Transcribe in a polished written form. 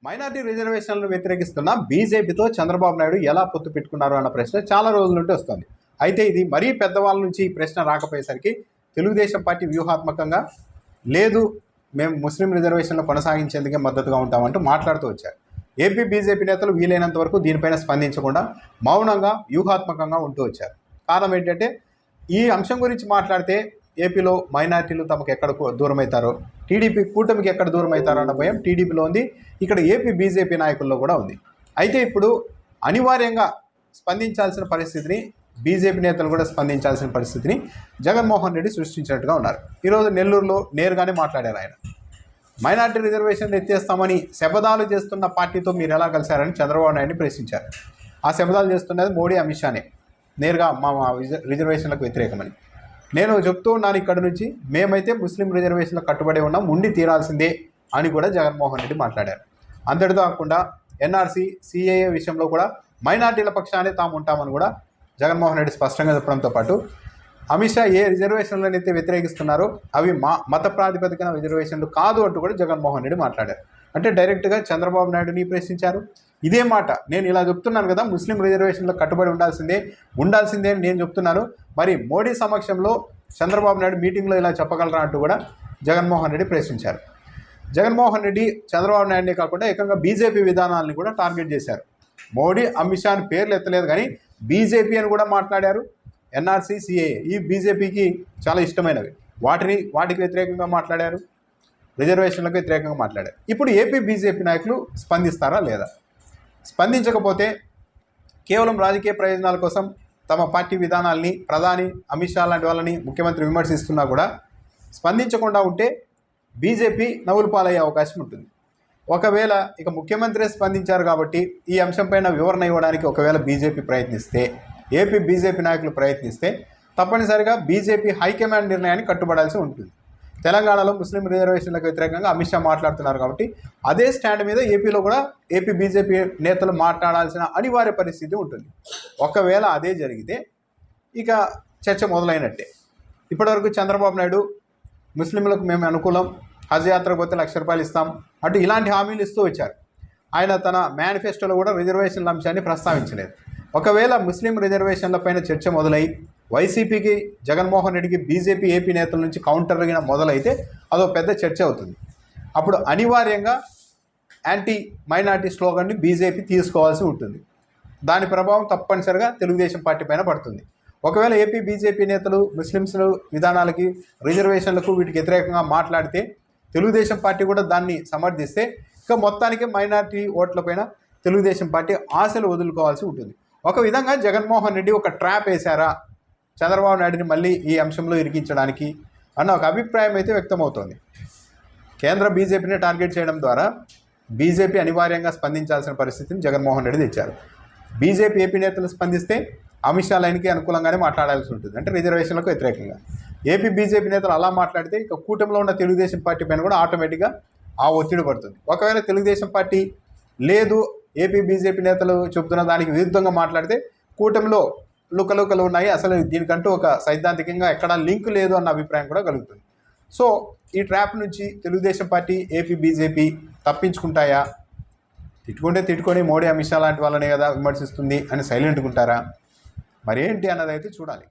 Minority రిజర్వేషన్లను వ్యతిరేకిస్తున్న బీజేపీతో చంద్రబాబు నాయుడు ఎలా పొత్తు పెట్టుకున్నారు అన్న ప్రశ్న చాలా రోజుల నుండి వస్తుంది. అయితే ఇది మరీ పెద్దవాళ్ళ నుంచి ఈ ప్రశ్న రాకపోయేసరికి తెలుగుదేశం పార్టీ వ్యూహాత్మకంగా లేదు, మేము ముస్లిం రిజర్వేషన్లు కొనసాగించేందుకే మద్దతుగా ఉంటామంటూ మాట్లాడుతూ వచ్చారు. ఏపీ బీజేపీ నేతలు వీలైనంత వరకు దీనిపైన స్పందించకుండా మౌనంగా వ్యూహాత్మకంగా ఉంటూ వచ్చారు. కారణం ఏంటంటే ఈ అంశం గురించి మాట్లాడితే ఏపీలో మైనార్టీలు తమకు ఎక్కడ దూరం అవుతారో, టీడీపీ కూటమికి ఎక్కడ దూరం అవుతారో అన్న భయం టీడీపీలో ఉంది, ఇక్కడ ఏపీ బీజేపీ నాయకుల్లో కూడా ఉంది. అయితే ఇప్పుడు అనివార్యంగా స్పందించాల్సిన పరిస్థితిని, బీజేపీ నేతలు కూడా స్పందించాల్సిన పరిస్థితిని జగన్మోహన్ రెడ్డి సృష్టించినట్టుగా ఉన్నారు. ఈరోజు నెల్లూరులో నేరుగానే మాట్లాడారు. ఆయన మైనార్టీ రిజర్వేషన్లు ఎత్తేస్తామని శపథాలు చేస్తున్న పార్టీతో మీరు ఎలా కలిశారని చంద్రబాబు నాయుడిని ప్రశ్నించారు. ఆ శపథాలు చేస్తున్నది మోడీ, అమిత్ షానే నేరుగా మా రిజర్వేషన్లకు వ్యతిరేకమని. నేను చెప్తూ ఉన్నాను ఇక్కడి నుంచి, మేమైతే ముస్లిం రిజర్వేషన్లకు కట్టుబడి ఉన్నాం, ఉండి తీరాల్సిందే అని కూడా జగన్మోహన్ రెడ్డి మాట్లాడారు. అంతటితో కాకుండా ఎన్ఆర్సీ, సిఏఏ విషయంలో కూడా మైనార్టీల పక్షానే తాము ఉంటామని కూడా జగన్మోహన్ రెడ్డి స్పష్టంగా చెప్పడంతో పాటు అమిత్ షా ఏ రిజర్వేషన్లను అయితే వ్యతిరేకిస్తున్నారో అవి మత ప్రాతిపదికన రిజర్వేషన్లు కాదు అంటూ కూడా జగన్మోహన్ రెడ్డి మాట్లాడారు. అంటే డైరెక్ట్గా చంద్రబాబు నాయుడుని ప్రశ్నించారు. ఇదే మాట నేను ఇలా చెప్తున్నాను కదా, ముస్లిం రిజర్వేషన్లకు కట్టుబడి ఉండాల్సిందే అని నేను చెప్తున్నాను, మరి మోడీ సమక్షంలో చంద్రబాబు నాయుడు మీటింగ్లో ఇలా చెప్పగలరా అంటూ కూడా జగన్మోహన్ రెడ్డి ప్రశ్నించారు. జగన్మోహన్ రెడ్డి చంద్రబాబు నాయుడినే కాకుండా ఏకంగా బీజేపీ విధానాలను కూడా టార్గెట్ చేశారు. మోడీ, అమిత్ షా అని పేర్లు ఎత్తలేదు కానీ బీజేపీ అని కూడా మాట్లాడారు. ఎన్ఆర్సీ, సిఏఏ ఈ బీజేపీకి చాలా ఇష్టమైనవి, వాటికి వ్యతిరేకంగా మాట్లాడారు, రిజర్వేషన్లకు వ్యతిరేకంగా మాట్లాడారు. ఇప్పుడు ఏపీ బీజేపీ నాయకులు స్పందిస్తారా లేదా? స్పందించకపోతే కేవలం రాజకీయ ప్రయోజనాల కోసం తమ పార్టీ విధానాల్ని ప్రధాని అమిత్ షా లాంటి వాళ్ళని ముఖ్యమంత్రి విమర్శిస్తున్నా కూడా స్పందించకుండా ఉంటే బీజేపీ నవ్వులు పాలయ్యే అవకాశం ఉంటుంది. ఒకవేళ ఇక ముఖ్యమంత్రి స్పందించారు కాబట్టి ఈ అంశంపైన వివరణ ఇవ్వడానికి ఒకవేళ బీజేపీ ప్రయత్నిస్తే, ఏపీ బీజేపీ నాయకులు ప్రయత్నిస్తే తప్పనిసరిగా బీజేపీ హైకమాండ్ నిర్ణయాన్ని కట్టుబడాల్సి ఉంటుంది. తెలంగాణలో ముస్లిం రిజర్వేషన్లకు వ్యతిరేకంగా అమిత్ షా మాట్లాడుతున్నారు కాబట్టి అదే స్టాండ్ మీద ఏపీలో కూడా ఏపీ బీజేపీ నేతలు మాట్లాడాల్సిన అనివార్య పరిస్థితి ఉంటుంది. ఒకవేళ అదే జరిగితే ఇక చర్చ మొదలైనట్టే. ఇప్పటివరకు చంద్రబాబు నాయుడు ముస్లింలకు మేము అనుకూలం, హజ్ యాత్రకు పోతే ₹1,00,000 ఇస్తాం అటు ఇలాంటి హామీలు ఇస్తూ వచ్చారు. ఆయన తన మేనిఫెస్టోలో కూడా రిజర్వేషన్ల అంశాన్ని ప్రస్తావించలేదు. ఒకవేళ ముస్లిం రిజర్వేషన్లపైన చర్చ మొదలై వైసీపీకి, జగన్మోహన్ రెడ్డికి బీజేపీ ఏపీ నేతల నుంచి కౌంటర్గా మొదలైతే అదో పెద్ద చర్చ అవుతుంది. అప్పుడు అనివార్యంగా యాంటీ మైనార్టీ స్లోగన్ని బీజేపీ తీసుకోవాల్సి ఉంటుంది. దాని ప్రభావం తప్పనిసరిగా తెలుగుదేశం పార్టీ పైన పడుతుంది. ఒకవేళ ఏపీ బీజేపీ నేతలు ముస్లిమ్స్ విధానాలకి, రిజర్వేషన్లకు వీటికి వ్యతిరేకంగా మాట్లాడితే తెలుగుదేశం పార్టీ కూడా దాన్ని సమర్థిస్తే ఇక మొత్తానికి మైనార్టీ ఓట్లపైన తెలుగుదేశం పార్టీ ఆశలు వదులుకోవాల్సి ఉంటుంది. ఒక విధంగా జగన్మోహన్ రెడ్డి ఒక ట్రాప్ వేశారా చంద్రబాబు నాయుడిని మళ్ళీ ఈ అంశంలో ఇరికించడానికి అన్న ఒక అభిప్రాయం అయితే వ్యక్తమవుతోంది. కేంద్ర బీజేపీని టార్గెట్ చేయడం ద్వారా బీజేపీ అనివార్యంగా స్పందించాల్సిన పరిస్థితిని జగన్మోహన్ రెడ్డి తెచ్చారు. బీజేపీ ఏపీ నేతలు స్పందిస్తే అమిత్ షా లైన్కి అనుకూలంగానే మాట్లాడాల్సి ఉంటుంది, అంటే రిజర్వేషన్లకు వ్యతిరేకంగా. ఏపీ బీజేపీ నేతలు అలా మాట్లాడితే ఇక కూటమిలో ఉన్న తెలుగుదేశం పార్టీ పైన కూడా ఆటోమేటిక్గా ఆ ఒత్తిడి పడుతుంది. ఒకవేళ తెలుగుదేశం పార్టీ లేదు, ఏపీ బీజేపీ నేతలు చెబుతున్న దానికి విరుద్ధంగా మాట్లాడితే కూటమిలో లుకలుకలు ఉన్నాయి, అసలు దీనికంటూ ఒక సైద్ధాంతికంగా ఎక్కడా లింక్ లేదు అన్న అభిప్రాయం కూడా కలుగుతుంది. సో ఈ ట్రాప్ నుంచి తెలుగుదేశం పార్టీ, ఏపీ బీజేపీ తప్పించుకుంటాయా? తిట్టుకొని మోడీ, అమిత్ షా లాంటి వాళ్ళనే కదా విమర్శిస్తుంది అని సైలెంట్గా ఉంటారా? మరేంటి అన్నదైతే చూడాలి.